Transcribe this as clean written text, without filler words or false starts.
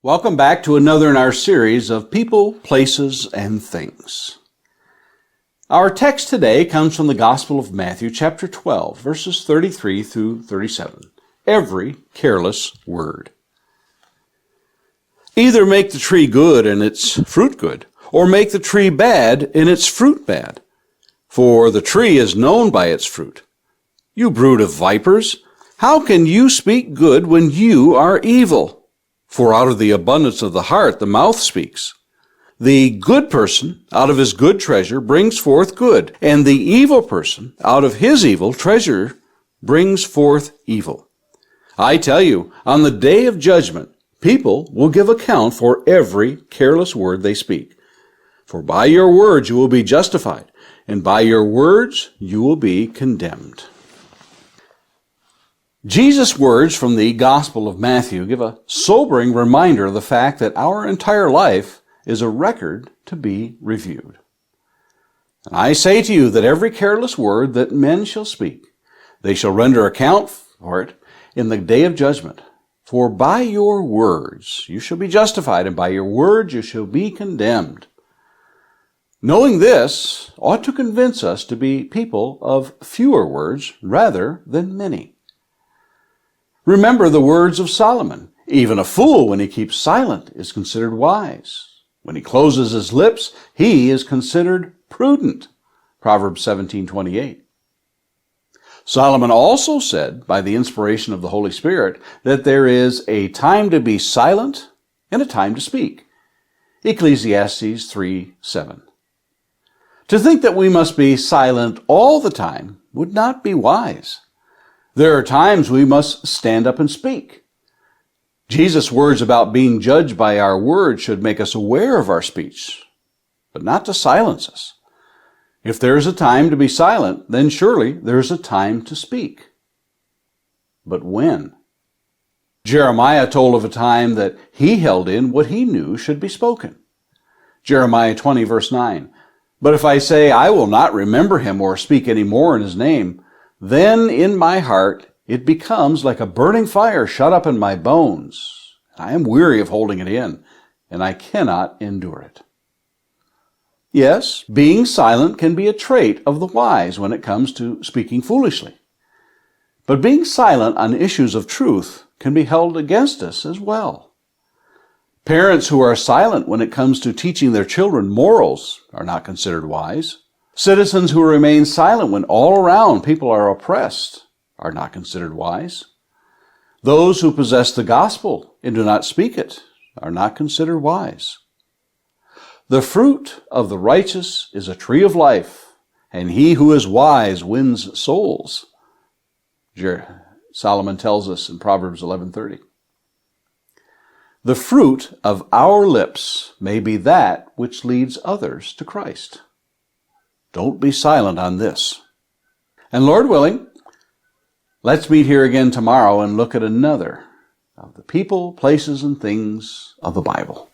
Welcome back to another in our series of People, Places, and Things. Our text today comes from the Gospel of Matthew, chapter 12, verses 33 through 37. Every careless word. Either make the tree good and its fruit good, or make the tree bad and its fruit bad. For the tree is known by its fruit. You brood of vipers, how can you speak good when you are evil? For out of the abundance of the heart the mouth speaks. The good person out of his good treasure brings forth good, and the evil person out of his evil treasure brings forth evil. I tell you, on the day of judgment, people will give account for every careless word they speak. For by your words you will be justified, and by your words you will be condemned. Jesus' words from the Gospel of Matthew give a sobering reminder of the fact that our entire life is a record to be reviewed. And I say to you that every careless word that men shall speak, they shall render account for it in the day of judgment. For by your words you shall be justified, and by your words you shall be condemned. Knowing this ought to convince us to be people of fewer words rather than many. Remember the words of Solomon. Even a fool, when he keeps silent, is considered wise. When he closes his lips, he is considered prudent. Proverbs 17:28. Solomon also said, by the inspiration of the Holy Spirit, that there is a time to be silent and a time to speak. Ecclesiastes 3:7. To think that we must be silent all the time would not be wise. There are times we must stand up and speak. Jesus' words about being judged by our words should make us aware of our speech, but not to silence us. If there is a time to be silent, then surely there is a time to speak. But when? Jeremiah told of a time that he held in what he knew should be spoken. Jeremiah 20, verse 9. But if I say, I will not remember him or speak any more in his name, then in my heart it becomes like a burning fire shut up in my bones. I am weary of holding it in, and I cannot endure it. Yes, being silent can be a trait of the wise when it comes to speaking foolishly. But being silent on issues of truth can be held against us as well. Parents who are silent when it comes to teaching their children morals are not considered wise. Citizens who remain silent when all around people are oppressed are not considered wise. Those who possess the gospel and do not speak it are not considered wise. The fruit of the righteous is a tree of life, and he who is wise wins souls. Solomon tells us in Proverbs 11:30. The fruit of our lips may be that which leads others to Christ. Don't be silent on this. And Lord willing, let's meet here again tomorrow and look at another of the people, places, and things of the Bible.